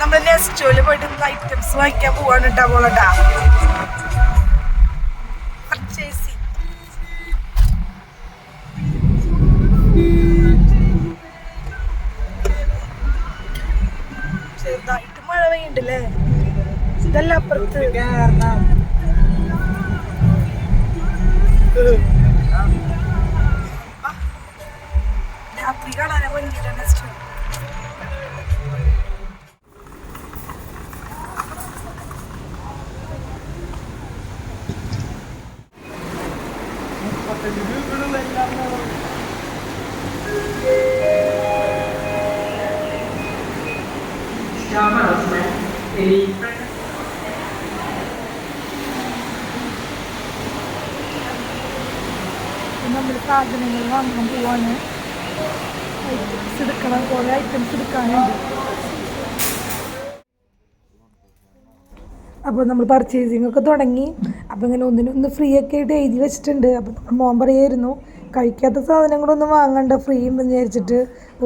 നമ്മൾ നെസ്റ്റോയിൽ പോയിട്ട് ഐറ്റംസ് വാങ്ങിക്കാൻ പോവാണ് കേട്ടോ പോളട്ടാ പർച്ചേസിങ്. ചെറുതായിട്ട് മഴ പെയ്യുണ്ടല്ലേ, ഇതല്ല അപ്പുറത്ത്. രാത്രി കാണാനെ വേണ്ടിയിട്ടാണ് നെസ്റ്റോ. നമ്മൾ സാധനങ്ങൾ വാങ്ങാൻ പോവാണ്. ഐറ്റംസ് എടുക്കണം, കുറേ ഐറ്റംസ് എടുക്കാനുണ്ട്. അപ്പോൾ നമ്മൾ പർച്ചേസിങ് ഒക്കെ തുടങ്ങി. അപ്പോൾ ഇങ്ങനെ ഒന്നിനൊന്ന് ഫ്രീ ഒക്കെ ആയിട്ട് എഴുതി വെച്ചിട്ടുണ്ട്. അപ്പോൾ നമ്മൾ മോൻ പറയായിരുന്നു കഴിക്കാത്ത സാധനങ്ങളൊന്നും വാങ്ങണ്ട, ഫ്രീ ഉണ്ടെന്ന് വിചാരിച്ചിട്ട്.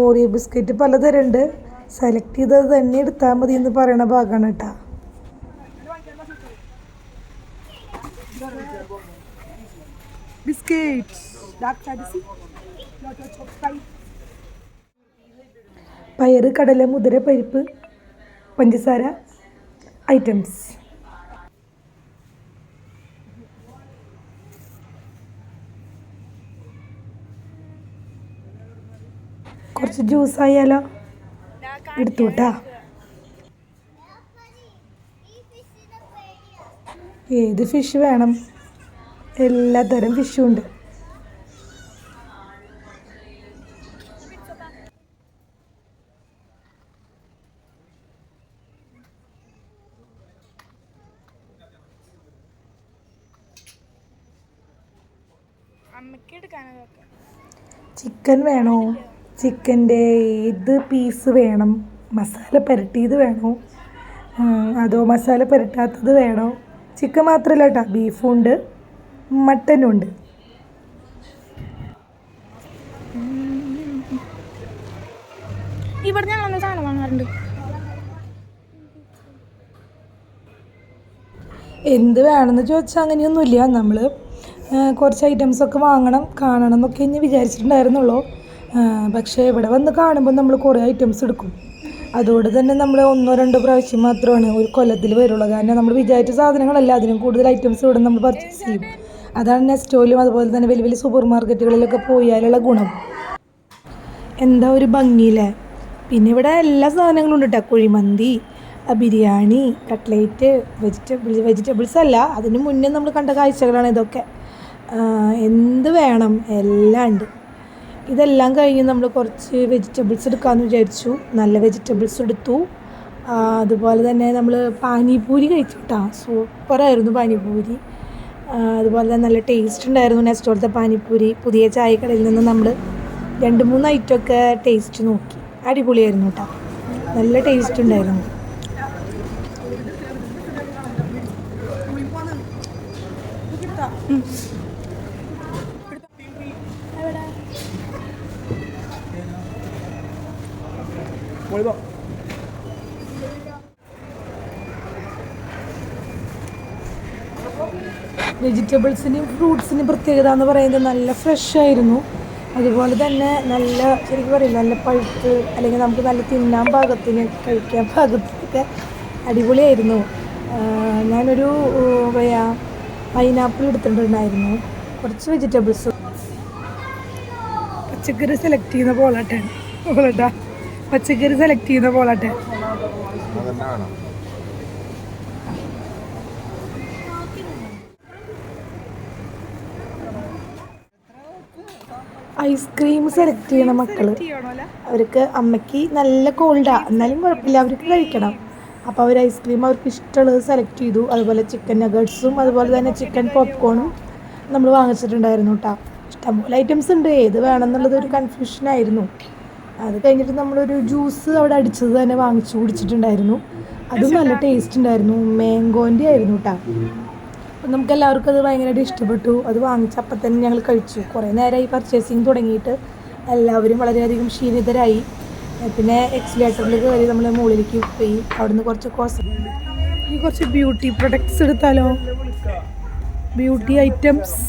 ഓറിയോ ബിസ്ക്കറ്റ് പലതരം ഉണ്ട്, സെലക്ട് ചെയ്തത് തന്നെ എടുത്താൽ മതി എന്ന് പറയണ ഭാഗമാണ് കേട്ടോ. ബിസ്ക്കറ്റ്, പയറ്, കടല, മുതിര, പരിപ്പ്, പഞ്ചസാര ഐറ്റംസ്. കുറച്ച് ജ്യൂസ് ആയാലോ, എടുത്തുട്ടാ. ഏത് ഫിഷ് വേണം? എല്ലാത്തരം ഫിഷും ഉണ്ട്. ചിക്കൻ വേണോ? ചിക്കൻ്റെ ഏത് പീസ് വേണം? മസാല പുരട്ടിയത് വേണോ അതോ മസാല പുരട്ടാത്തത് വേണോ? ചിക്കൻ മാത്രമല്ല കേട്ടോ, ബീഫും ഉണ്ട്, മട്ടനും ഉണ്ട്. ഇവിടെ ഞങ്ങൾ സാധനം വാങ്ങാറുണ്ട്. എന്ത് വേണമെന്ന് ചോദിച്ചാൽ അങ്ങനെയൊന്നുമില്ല. നമ്മൾ കുറച്ച് ഐറ്റംസൊക്കെ വാങ്ങണം, കാണണം എന്നൊക്കെ ഇനി വിചാരിച്ചിട്ടുണ്ടായിരുന്നുള്ളൂ. പക്ഷേ ഇവിടെ വന്ന് കാണുമ്പോൾ നമ്മൾ കുറേ ഐറ്റംസ് എടുക്കും. അതുകൊണ്ട് തന്നെ നമ്മൾ 1-2 പ്രാവശ്യം മാത്രമാണ് ഒരു കൊല്ലത്തിൽ വരുള്ളൂ. കാരണം നമ്മൾ വിചാരിച്ച സാധനങ്ങളല്ല, അതിനും കൂടുതൽ ഐറ്റംസ് ഇവിടെ നമ്മൾ പർച്ചേസ് ചെയ്യും. അതാണ് നെസ്റ്റോയിലും അതുപോലെ തന്നെ വലിയ വലിയ സൂപ്പർ മാർക്കറ്റുകളിലൊക്കെ പോയാലുള്ള ഗുണം. എന്താ ഒരു ഭംഗിയില്ലേ. പിന്നെ ഇവിടെ എല്ലാ സാധനങ്ങളും ഉണ്ട് കേട്ടോ. കുഴിമന്തി, ബിരിയാണി, കട്ട്ലേറ്റ്, വെജിറ്റബിൾസ് അല്ല, അതിന് മുന്നേ നമ്മൾ കണ്ട കാഴ്ചകളാണ് ഇതൊക്കെ. എന്ത് വേണം എല്ലാം ഉണ്ട്. ഇതെല്ലാം കഴിഞ്ഞ് നമ്മൾ കുറച്ച് വെജിറ്റബിൾസ് എടുക്കാമെന്ന് വിചാരിച്ചു. നല്ല വെജിറ്റബിൾസ് എടുത്തു. അതുപോലെ തന്നെ നമ്മൾ പാനിപൂരി കഴിച്ചു കേട്ടോ. സൂപ്പറായിരുന്നു പാനിപൂരി. അതുപോലെ തന്നെ നല്ല ടേസ്റ്റ് ഉണ്ടായിരുന്നു നെസ്റ്റോളത്തെ പാനിപൂരി. പുതിയ ചായക്കടയിൽ നിന്ന് നമ്മൾ 2-3 ഐറ്റമൊക്കെ ടേസ്റ്റ് നോക്കി. അടിപൊളിയായിരുന്നു കേട്ടോ, നല്ല ടേസ്റ്റ് ഉണ്ടായിരുന്നു. വെജിറ്റബിൾസിനും ഫ്രൂട്ട്സിനും പ്രത്യേകത എന്ന് പറയുന്നത് നല്ല ഫ്രഷ് ആയിരുന്നു. അതുപോലെ തന്നെ നല്ല ശരിക്കും പറയില്ല, നല്ല പഴുത്ത് അല്ലെങ്കിൽ നമുക്ക് നല്ല തിന്നാൻ പാകത്തിന് കഴിക്കാൻ പാകത്തിനൊക്കെ അടിപൊളിയായിരുന്നു. ഞാനൊരു പൈനാപ്പിൾ എടുത്തിട്ടുണ്ടായിരുന്നു, കുറച്ച് വെജിറ്റബിൾസ്. പച്ചക്കറി സെലക്ട് ചെയ്യുന്ന പോളട്ടാ പച്ചക്കറി സെലക്ട് ചെയ്യുന്ന പോളട്ടെ. ഐസ്ക്രീം സെലക്ട് ചെയ്യണം മക്കൾ. അവർക്ക് അമ്മയ്ക്ക് നല്ല കോൾഡാണ്, എന്നാലും കുഴപ്പമില്ല, അവർക്ക് കഴിക്കണം. അപ്പോൾ അവർ ഐസ്ക്രീം അവർക്ക് ഇഷ്ടമുള്ളത് സെലക്ട് ചെയ്തു. അതുപോലെ ചിക്കൻ നഗറ്റ്സും അതുപോലെ തന്നെ ചിക്കൻ പോപ്കോണും നമ്മൾ വാങ്ങിച്ചിട്ടുണ്ടായിരുന്നു കേട്ടോ. ഇഷ്ടംപോലെ ഐറ്റംസ് ഉണ്ട്, ഏത് വേണമെന്നുള്ളത് ഒരു കൺഫ്യൂഷനായിരുന്നു. അത് കഴിഞ്ഞിട്ട് നമ്മളൊരു ജ്യൂസ് അവിടെ അടിച്ചത് തന്നെ വാങ്ങിച്ചു കുടിച്ചിട്ടുണ്ടായിരുന്നു. അതും നല്ല ടേസ്റ്റ് ഉണ്ടായിരുന്നു, മാംഗോൻ്റെ ആയിരുന്നു കേട്ടോ. അപ്പം നമുക്ക് എല്ലാവർക്കും അത് ഭയങ്കരമായിട്ട് ഇഷ്ടപ്പെട്ടു. അത് വാങ്ങിച്ചപ്പം തന്നെ ഞങ്ങൾ കഴിച്ചു. കുറേ നേരമായി പർച്ചേസിങ് തുടങ്ങിയിട്ട് എല്ലാവരും വളരെയധികം ക്ഷീണിതരായി. പിന്നെ എക്സിലേറ്ററിൽ കയറി നമ്മൾ മുകളിലേക്ക് പോയി. അവിടുന്ന് കുറച്ച് ഈ കുറച്ച് ബ്യൂട്ടി പ്രൊഡക്ട്സ് എടുത്താലോ? Beauty items.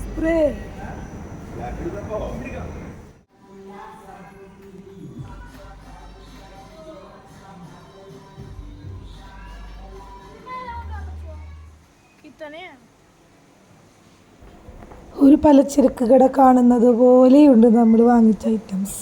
സ്പ്രേ. ഒരു പലചരക്ക് കട കാണുന്നത് പോലെയുണ്ട് നമ്മൾ വാങ്ങിച്ച ഐറ്റംസ്.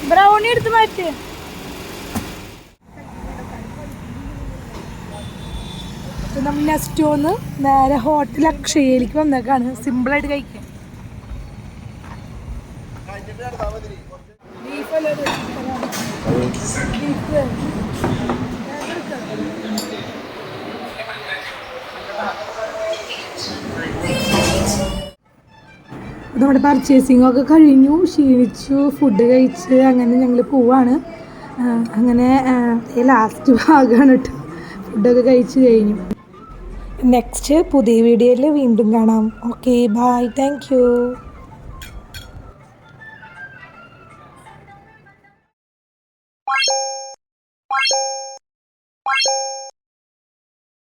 ബ്രൗണി എടുത്ത് മാറ്റി. നമ്മൾ നെസ്റ്റോന്ന് നേരെ ഹോട്ടൽ അക്ഷയയിലേക്ക് വന്നേക്കാണ്. സിമ്പിളായിട്ട് കഴിക്കാം. നമ്മുടെ പർച്ചേസിംഗ് ഒക്കെ കഴിഞ്ഞു, ക്ഷീണിച്ചു, ഫുഡ് കഴിച്ച് അങ്ങനെ ഞങ്ങൾ പോവാണ്. അങ്ങനെ ലാസ്റ്റ് ഭാഗമാണ് കേട്ടോ. ഫുഡൊക്കെ കഴിച്ച് കഴിഞ്ഞു. നെക്സ്റ്റ് പുതിയ വീഡിയോയിൽ വീണ്ടും കാണാം. Okay, bye, thank U.